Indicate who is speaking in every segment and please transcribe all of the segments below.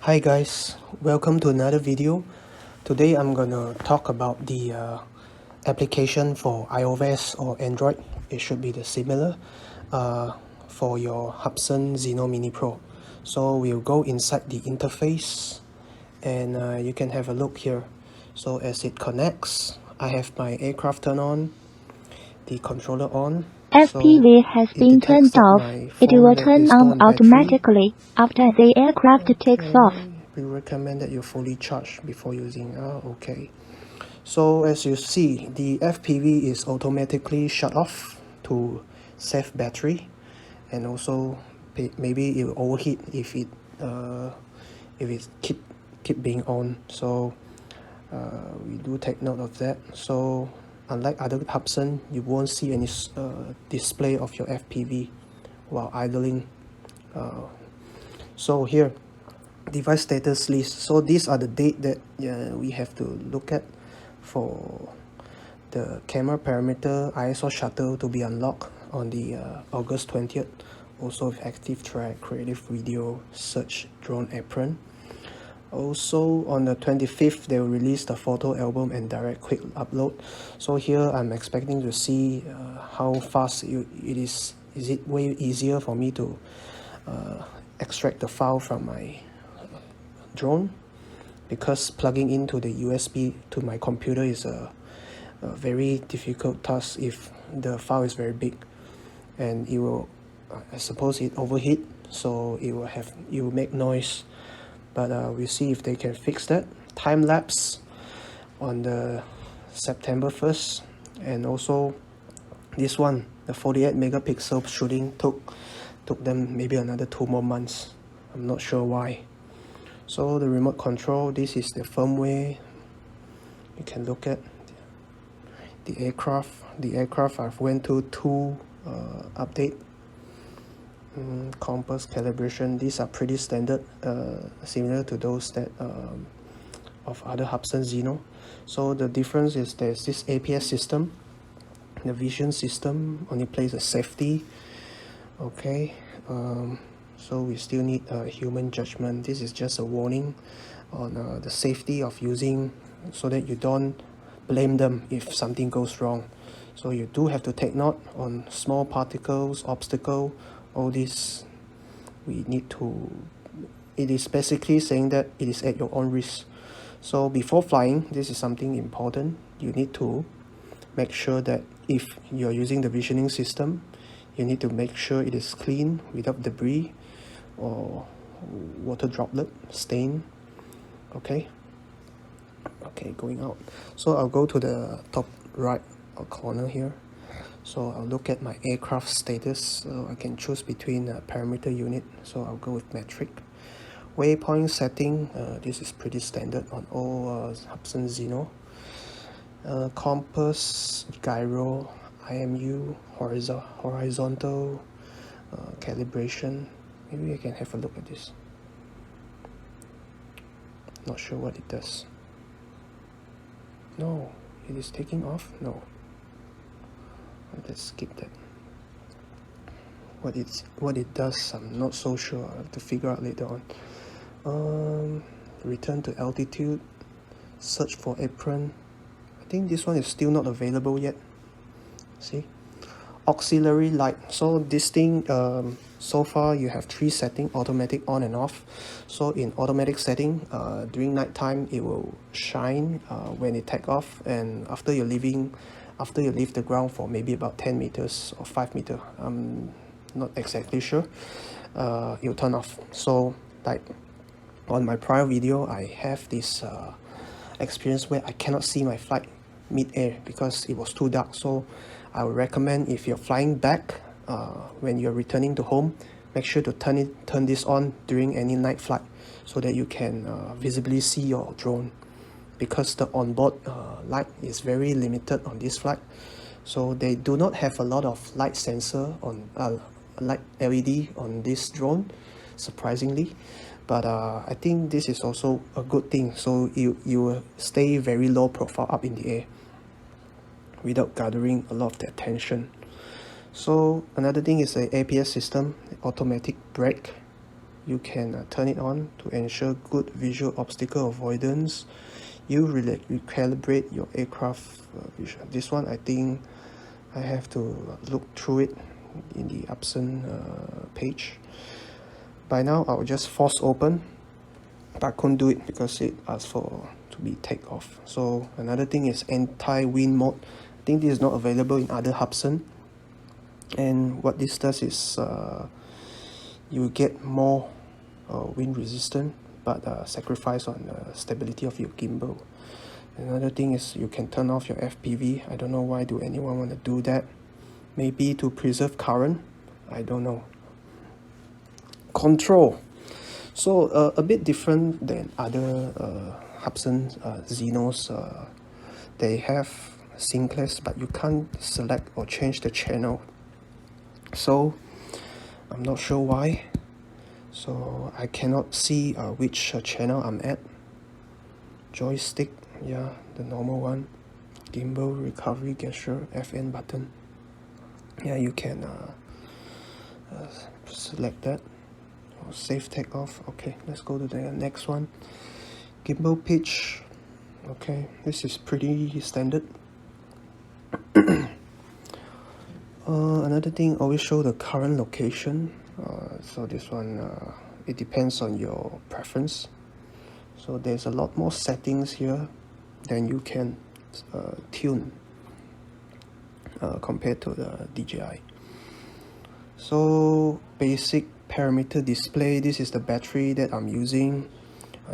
Speaker 1: Hi guys, welcome to another video. Today I'm gonna talk about the application for iOS or Android. It should be the similar for your Hubsan Zino Mini Pro. So we'll go inside the interface and you can have a look here. So as it connects, I have my aircraft turned on, the controller on. So
Speaker 2: FPV has
Speaker 1: it
Speaker 2: been
Speaker 1: detects
Speaker 2: turned
Speaker 1: that
Speaker 2: off.
Speaker 1: my
Speaker 2: It
Speaker 1: phone
Speaker 2: will
Speaker 1: that
Speaker 2: turn
Speaker 1: is low
Speaker 2: on
Speaker 1: on battery.
Speaker 2: automatically after the aircraft takes off.
Speaker 1: We recommend that you fully charge before using. Okay. So as you see, the FPV is automatically shut off to save battery, and also maybe it will overheat if it keep being on. So we do take note of that. So unlike other Hubsan, you won't see any display of your FPV while idling. So here, device status list. So these are the date that we have to look at for the camera parameter ISO shutter to be unlocked on the August 20th. Also with active track, creative video, search, drone apron. Also on the 25th, they will release the photo album and direct quick upload. So here I'm expecting to see how fast it is. Is it way easier for me to extract the file from my drone? Because plugging into the USB to my computer is a very difficult task if the file is very big, and it will I suppose it overheat, so it will make noise. But we'll see if they can fix that. Time lapse on the September 1st, and also this one, the 48 megapixel shooting took them maybe another 2 more months. I'm not sure why. So the remote control, this is the firmware. You can look at the aircraft. I've went to 2 update. Compass calibration, these are pretty standard, similar to those that of other Hubsan Zino. So the difference is there's this APS system. The vision system only plays a safety. Okay, so we still need human judgment. This is just a warning on the safety of using, so that you don't blame them if something goes wrong. So you do have to take note on small particles, obstacle, all this. We need to, it is basically saying that it is at your own risk. So before flying, this is something important. You need to make sure that if you're using the visioning system, you need to make sure it is clean without debris or water droplet stain. Okay, going out. So I'll go to the top right corner here. So I'll look at my aircraft status, so I can choose between a parameter unit. So I'll go with metric. Waypoint setting, this is pretty standard on all Hubsan Zino. Compass, gyro, IMU, horizontal, calibration. Maybe I can have a look at this. Not sure what it does. No, it is taking off? No. Let's skip that. What it does, I'm not so sure. I have to figure out later on. Return to altitude, search for apron. I think this one is still not available yet. See, auxiliary light. So this thing, so far you have 3 settings: automatic, on and off. So in automatic setting, during night time it will shine when it take off, and after you leave the ground for maybe about 10 meters or 5 meters, I'm not exactly sure, it'll turn off. So like on my prior video, I have this experience where I cannot see my flight mid-air because it was too dark. So I would recommend, if you're flying back, when you're returning to home, make sure to turn this on during any night flight, so that you can visibly see your drone, because the onboard light is very limited on this flight. So they do not have a lot of light sensor on light LED on this drone, surprisingly. But I think this is also a good thing, so you will stay very low profile up in the air without gathering a lot of the attention. So another thing is the APS system, automatic brake. you can turn it on to ensure good visual obstacle avoidance. You recalibrate your aircraft vision. This one, I think I have to look through it in the Hubsan page. By now, I'll just force open, but I couldn't do it because it asked for to be take off. So another thing is anti-wind mode. I think this is not available in other Hubsan. And what this does is you get more wind resistant, but sacrifice on the stability of your gimbal. Another thing is you can turn off your FPV. I don't know why do anyone want to do that. Maybe to preserve current. I don't know. Control. So a bit different than other Hubsan Zinos. They have Sinclairs, but you can't select or change the channel. So I'm not sure why. So I cannot see which channel I'm at. Joystick, yeah, the normal one. Gimbal, recovery, gesture, FN button. Yeah, you can select that. Save takeoff. Okay, let's go to the next one. Gimbal pitch. Okay, this is pretty standard. Another thing, always show the current location. So this one, it depends on your preference. So there's a lot more settings here than you can tune compared to the DJI. So basic parameter display. This is the battery that I'm using.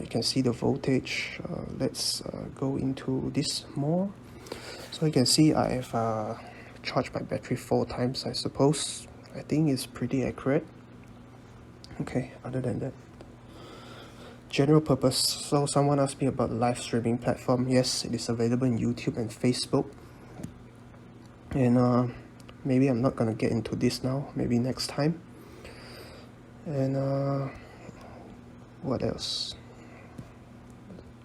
Speaker 1: You can see the voltage. Let's go into this more. So you can see I have charged my battery 4 times, I suppose. I think it's pretty accurate. Okay, other than that, general purpose. So someone asked me about the live streaming platform. Yes, it is available in YouTube and Facebook. And maybe I'm not gonna get into this now, maybe next time. And what else?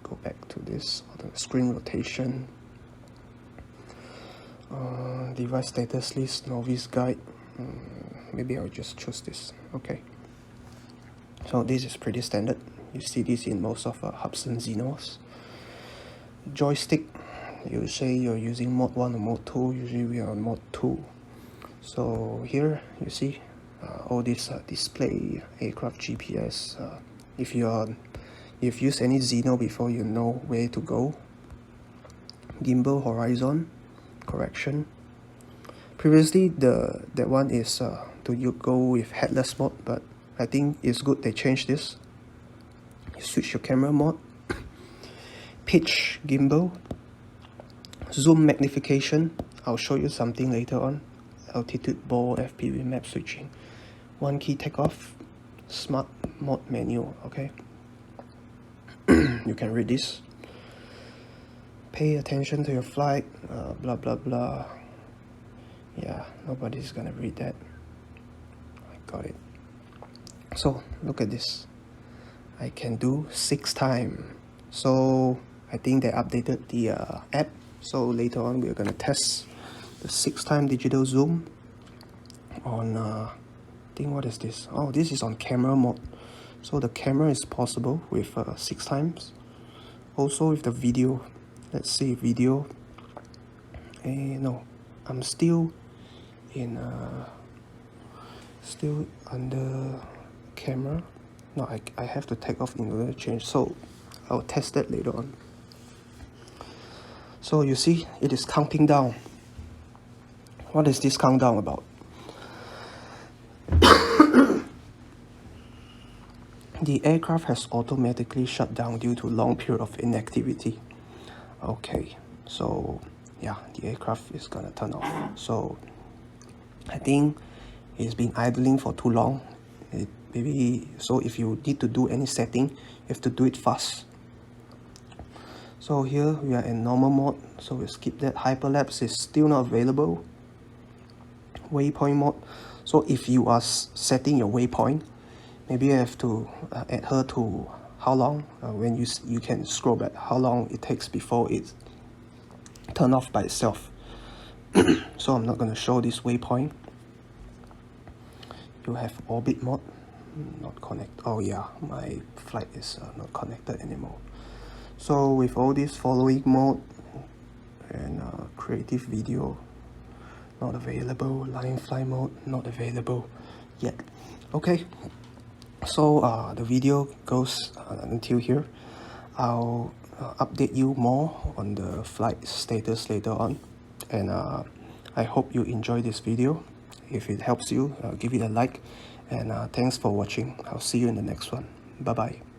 Speaker 1: Go back to this, the screen rotation. Device status list, novice guide. Maybe I'll just choose this. Okay. So this is pretty standard. You see this in most of Hubsan Zinos. Joystick, you say you're using mode 1 or mode 2. Usually we are on mode 2. So here you see all this display, aircraft GPS. If you've used any Zino before, you know where to go. Gimbal horizon correction. Previously that one is you go with headless mode, but I think it's good they changed this. You switch your camera mode. Pitch gimbal. Zoom magnification. I'll show you something later on. Altitude ball, FPV map switching. One key takeoff. Smart mode menu. Okay. You can read this. Pay attention to your flight. Blah blah blah. Yeah, nobody's gonna read that. I got it. So look at this. I can do 6 times. So I think they updated the app. So later on we're gonna test the 6-time digital zoom on I think what is this? Oh, this is on camera mode. So the camera is possible with 6 times. Also with the video. Let's see video. No, I'm still in still under camera. No, I have to take off in order to change. So I'll test that later on. So you see, it is counting down. What is this countdown about? The aircraft has automatically shut down due to long period of inactivity. Okay, so yeah, the aircraft is gonna turn off. So I think it's been idling for too long. Maybe so if you need to do any setting, you have to do it fast. So here we are in normal mode, so we'll skip that. Hyperlapse is still not available. Waypoint mode. So if you are setting your waypoint, maybe you have to adhere to how long when you can scroll back how long it takes before it turn off by itself. So I'm not going to show this waypoint. You have orbit mode, not connect. Oh yeah, my flight is not connected anymore. So with all this following mode and creative video not available, line fly mode not available yet. Okay, so the video goes until here. I'll update you more on the flight status later on, and I hope you enjoy this video. If it helps you, give it a like, and thanks for watching. I'll see you in the next one. Bye bye.